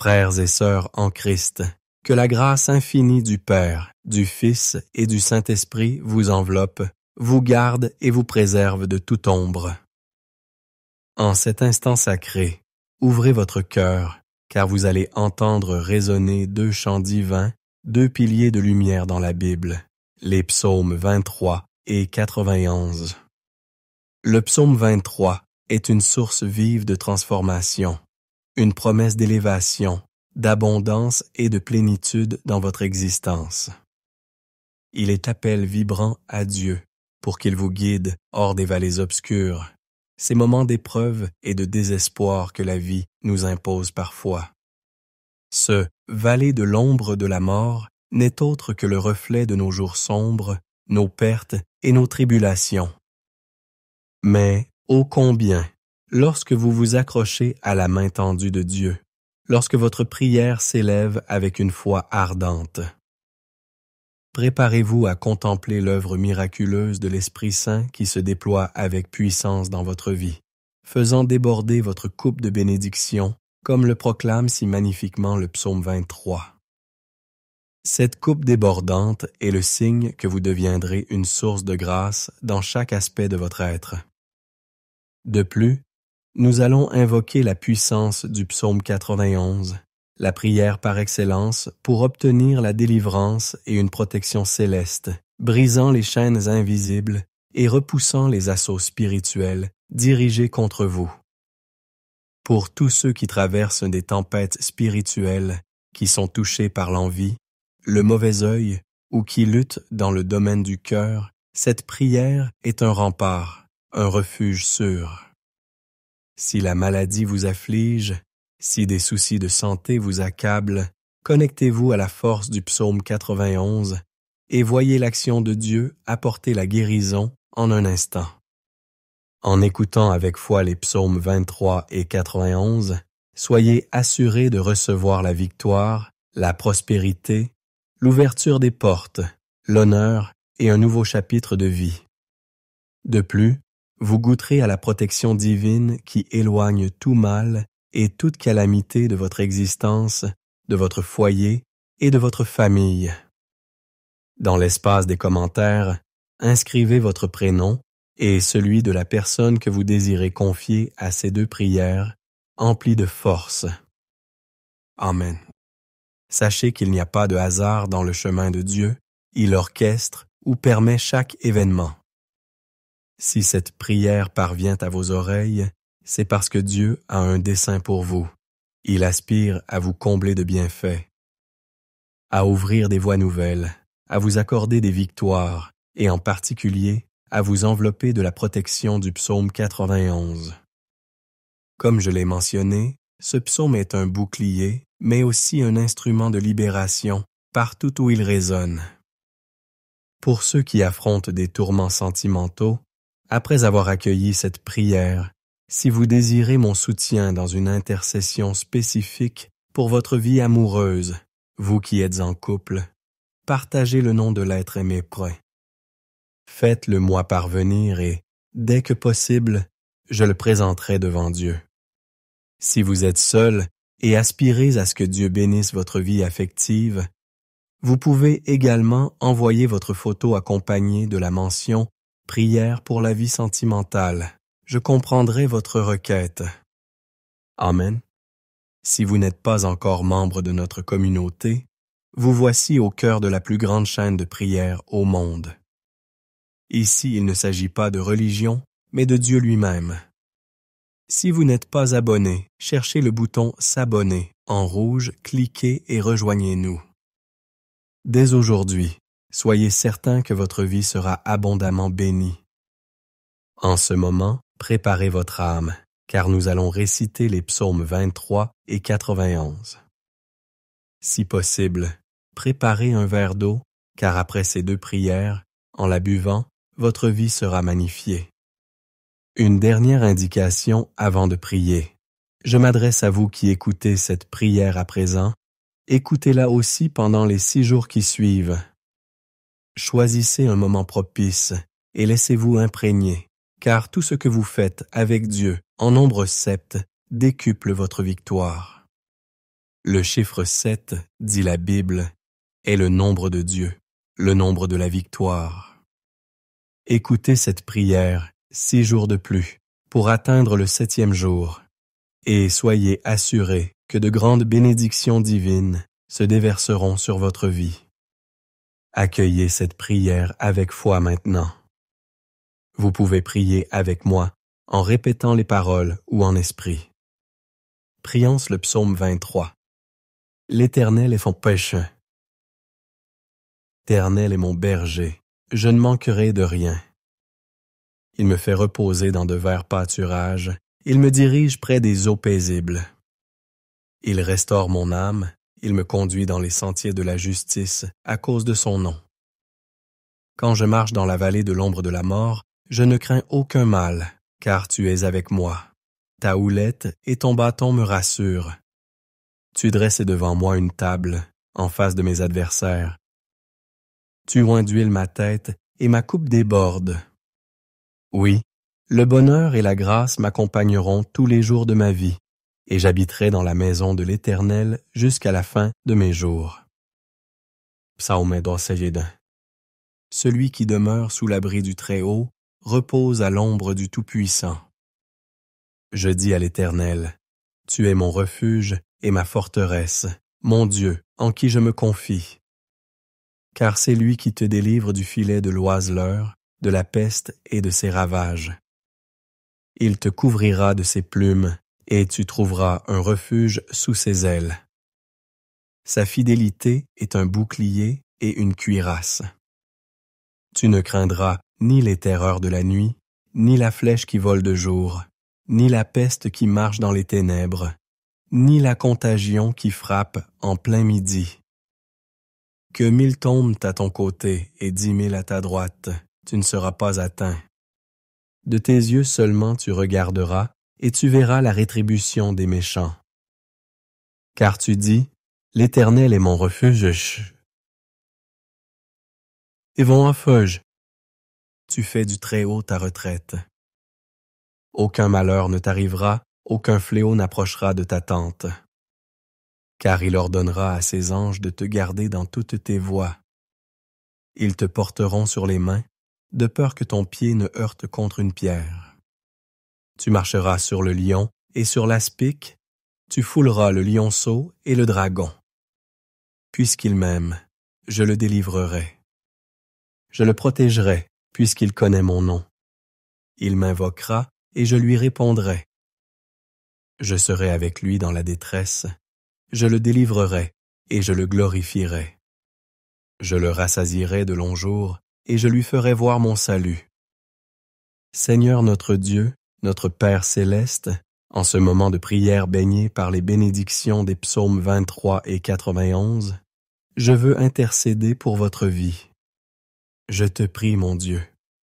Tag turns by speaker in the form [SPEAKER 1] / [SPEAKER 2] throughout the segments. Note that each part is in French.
[SPEAKER 1] Frères et sœurs en Christ, que la grâce infinie du Père, du Fils et du Saint-Esprit vous enveloppe, vous garde et vous préserve de toute ombre. En cet instant sacré, ouvrez votre cœur, car vous allez entendre résonner deux chants divins, deux piliers de lumière dans la Bible, les psaumes 23 et 91. Le psaume 23 est une source vive de transformation, une promesse d'élévation, d'abondance et de plénitude dans votre existence. Il est appel vibrant à Dieu pour qu'il vous guide hors des vallées obscures, ces moments d'épreuve et de désespoir que la vie nous impose parfois. Ce « vallée de l'ombre de la mort » n'est autre que le reflet de nos jours sombres, nos pertes et nos tribulations. Mais, ô combien, lorsque vous vous accrochez à la main tendue de Dieu, lorsque votre prière s'élève avec une foi ardente. Préparez-vous à contempler l'œuvre miraculeuse de l'Esprit Saint qui se déploie avec puissance dans votre vie, faisant déborder votre coupe de bénédiction, comme le proclame si magnifiquement le psaume 23. Cette coupe débordante est le signe que vous deviendrez une source de grâce dans chaque aspect de votre être. De plus, nous allons invoquer la puissance du psaume 91, la prière par excellence pour obtenir la délivrance et une protection céleste, brisant les chaînes invisibles et repoussant les assauts spirituels dirigés contre vous. Pour tous ceux qui traversent des tempêtes spirituelles, qui sont touchés par l'envie, le mauvais œil ou qui luttent dans le domaine du cœur, cette prière est un rempart, un refuge sûr. Si la maladie vous afflige, si des soucis de santé vous accablent, connectez-vous à la force du psaume 91 et voyez l'action de Dieu apporter la guérison en un instant. En écoutant avec foi les psaumes 23 et 91, soyez assurés de recevoir la victoire, la prospérité, l'ouverture des portes, l'honneur et un nouveau chapitre de vie. De plus, vous goûterez à la protection divine qui éloigne tout mal et toute calamité de votre existence, de votre foyer et de votre famille. Dans l'espace des commentaires, inscrivez votre prénom et celui de la personne que vous désirez confier à ces deux prières, emplies de force. Amen. Sachez qu'il n'y a pas de hasard dans le chemin de Dieu, il orchestre ou permet chaque événement. Si cette prière parvient à vos oreilles, c'est parce que Dieu a un dessein pour vous. Il aspire à vous combler de bienfaits, à ouvrir des voies nouvelles, à vous accorder des victoires et en particulier à vous envelopper de la protection du psaume 91. Comme je l'ai mentionné, ce psaume est un bouclier, mais aussi un instrument de libération partout où il résonne. Pour ceux qui affrontent des tourments sentimentaux, après avoir accueilli cette prière, si vous désirez mon soutien dans une intercession spécifique pour votre vie amoureuse, vous qui êtes en couple, partagez le nom de l'être aimé près. Faites-le moi parvenir et, dès que possible, je le présenterai devant Dieu. Si vous êtes seul et aspirez à ce que Dieu bénisse votre vie affective, vous pouvez également envoyer votre photo accompagnée de la mention « Prière pour la vie sentimentale ». Je comprendrai votre requête. Amen. Si vous n'êtes pas encore membre de notre communauté, vous voici au cœur de la plus grande chaîne de prière au monde. Ici, il ne s'agit pas de religion, mais de Dieu lui-même. Si vous n'êtes pas abonné, cherchez le bouton « S'abonner » en rouge, cliquez et rejoignez-nous. Dès aujourd'hui, soyez certain que votre vie sera abondamment bénie. En ce moment, préparez votre âme, car nous allons réciter les psaumes 23 et 91. Si possible, préparez un verre d'eau, car après ces deux prières, en la buvant, votre vie sera magnifiée. Une dernière indication avant de prier. Je m'adresse à vous qui écoutez cette prière à présent. Écoutez-la aussi pendant les 6 jours qui suivent. Choisissez un moment propice et laissez-vous imprégner, car tout ce que vous faites avec Dieu en nombre 7 décuple votre victoire. Le chiffre 7, dit la Bible, est le nombre de Dieu, le nombre de la victoire. Écoutez cette prière 6 jours de plus pour atteindre le 7e jour, et soyez assurés que de grandes bénédictions divines se déverseront sur votre vie. Accueillez cette prière avec foi maintenant. Vous pouvez prier avec moi en répétant les paroles ou en esprit. Prions le psaume 23. L'Éternel est mon péché. L'Éternel est mon berger, je ne manquerai de rien. Il me fait reposer dans de verts pâturages, il me dirige près des eaux paisibles. Il restaure mon âme, il me conduit dans les sentiers de la justice à cause de son nom. Quand je marche dans la vallée de l'ombre de la mort, je ne crains aucun mal, car tu es avec moi. Ta houlette et ton bâton me rassurent. Tu dresses devant moi une table, en face de mes adversaires. Tu oins d'huile ma tête, et ma coupe déborde. Oui, le bonheur et la grâce m'accompagneront tous les jours de ma vie, et j'habiterai dans la maison de l'Éternel jusqu'à la fin de mes jours. Psaume 21. Celui qui demeure sous l'abri du Très-Haut repose à l'ombre du Tout-Puissant. Je dis à l'Éternel, tu es mon refuge et ma forteresse, mon Dieu, en qui je me confie. Car c'est lui qui te délivre du filet de l'oiseleur, de la peste et de ses ravages. Il te couvrira de ses plumes, et tu trouveras un refuge sous ses ailes. Sa fidélité est un bouclier et une cuirasse. Tu ne craindras ni les terreurs de la nuit, ni la flèche qui vole de jour, ni la peste qui marche dans les ténèbres, ni la contagion qui frappe en plein midi. Que 1000 tombent à ton côté et 10 000 à ta droite, tu ne seras pas atteint. De tes yeux seulement tu regarderas, et tu verras la rétribution des méchants. Car tu dis, l'Éternel est mon refuge. Et vont en feuge. Tu fais du Très-Haut ta retraite. Aucun malheur ne t'arrivera, aucun fléau n'approchera de ta tente. Car il ordonnera à ses anges de te garder dans toutes tes voies. Ils te porteront sur les mains, de peur que ton pied ne heurte contre une pierre. Tu marcheras sur le lion et sur l'aspic, tu fouleras le lionceau et le dragon. Puisqu'il m'aime, je le délivrerai. Je le protégerai, puisqu'il connaît mon nom. Il m'invoquera, et je lui répondrai. Je serai avec lui dans la détresse, je le délivrerai, et je le glorifierai. Je le rassasierai de longs jours, et je lui ferai voir mon salut. Seigneur notre Dieu, notre Père céleste, en ce moment de prière baigné par les bénédictions des psaumes 23 et 91, je veux intercéder pour votre vie. Je te prie, mon Dieu,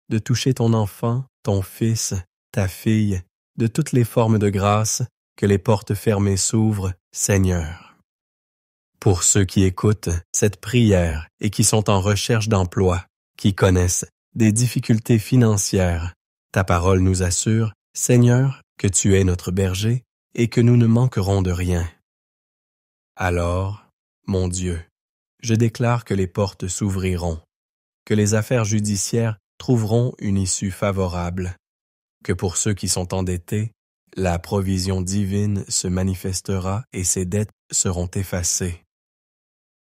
[SPEAKER 1] de toucher ton enfant, ton fils, ta fille, de toutes les formes de grâce, que les portes fermées s'ouvrent, Seigneur. Pour ceux qui écoutent cette prière et qui sont en recherche d'emploi, qui connaissent des difficultés financières, ta parole nous assure, Seigneur, que tu es notre berger et que nous ne manquerons de rien. Alors, mon Dieu, je déclare que les portes s'ouvriront, que les affaires judiciaires trouveront une issue favorable, que pour ceux qui sont endettés, la provision divine se manifestera et ces dettes seront effacées.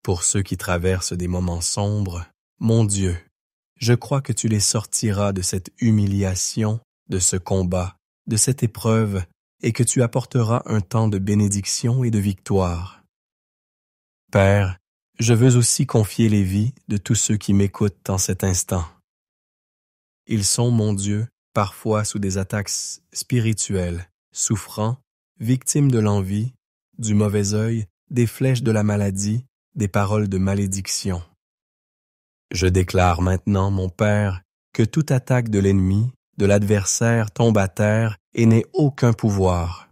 [SPEAKER 1] Pour ceux qui traversent des moments sombres, mon Dieu, je crois que tu les sortiras de cette humiliation, de ce combat, de cette épreuve, et que tu apporteras un temps de bénédiction et de victoire. Père, je veux aussi confier les vies de tous ceux qui m'écoutent en cet instant. Ils sont, mon Dieu, parfois sous des attaques spirituelles, souffrants, victimes de l'envie, du mauvais œil, des flèches de la maladie, des paroles de malédiction. Je déclare maintenant, mon Père, que toute attaque de l'ennemi, de l'adversaire tombe à terre et n'ait aucun pouvoir.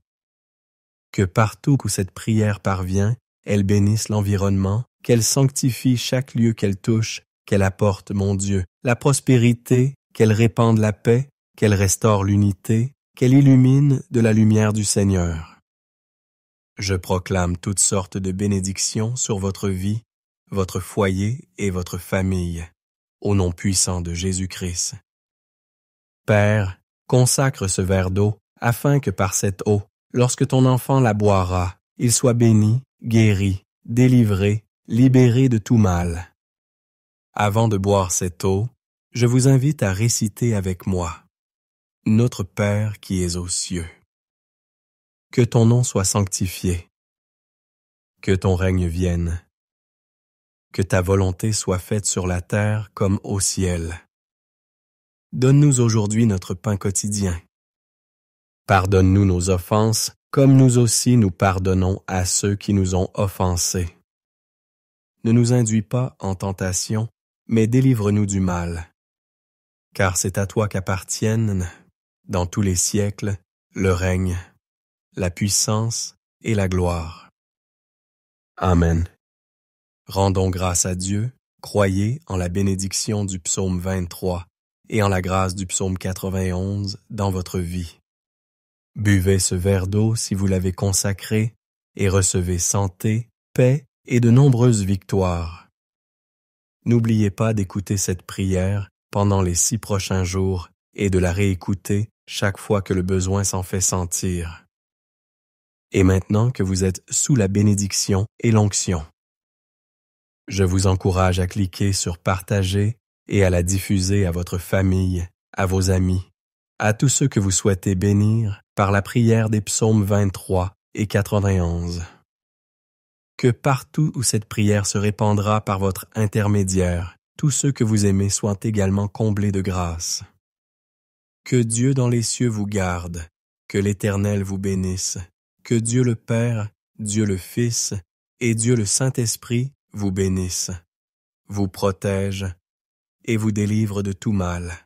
[SPEAKER 1] Que partout où cette prière parvient, elle bénisse l'environnement, qu'elle sanctifie chaque lieu qu'elle touche, qu'elle apporte, mon Dieu, la prospérité, qu'elle répande la paix, qu'elle restaure l'unité, qu'elle illumine de la lumière du Seigneur. Je proclame toutes sortes de bénédictions sur votre vie, votre foyer et votre famille, au nom puissant de Jésus-Christ. Père, consacre ce verre d'eau, afin que par cette eau, lorsque ton enfant la boira, il soit béni, guéri, délivré, libéré de tout mal. Avant de boire cette eau, je vous invite à réciter avec moi. Notre Père qui es aux cieux. Que ton nom soit sanctifié. Que ton règne vienne. Que ta volonté soit faite sur la terre comme au ciel. Donne-nous aujourd'hui notre pain quotidien. Pardonne-nous nos offenses, comme nous aussi nous pardonnons à ceux qui nous ont offensés. Ne nous induis pas en tentation, mais délivre-nous du mal. Car c'est à toi qu'appartiennent, dans tous les siècles, le règne, la puissance et la gloire. Amen. Rendons grâce à Dieu, croyez en la bénédiction du psaume 23 et en la grâce du psaume 91 dans votre vie. Buvez ce verre d'eau si vous l'avez consacré et recevez santé, paix et de nombreuses victoires. N'oubliez pas d'écouter cette prière pendant les 6 prochains jours et de la réécouter chaque fois que le besoin s'en fait sentir. Et maintenant que vous êtes sous la bénédiction et l'onction, je vous encourage à cliquer sur Partager et à la diffuser à votre famille, à vos amis, à tous ceux que vous souhaitez bénir par la prière des psaumes 23 et 91. Que partout où cette prière se répandra par votre intermédiaire, tous ceux que vous aimez soient également comblés de grâce. Que Dieu dans les cieux vous garde, que l'Éternel vous bénisse, que Dieu le Père, Dieu le Fils et Dieu le Saint-Esprit vous bénissent, vous protègent et vous délivrent de tout mal.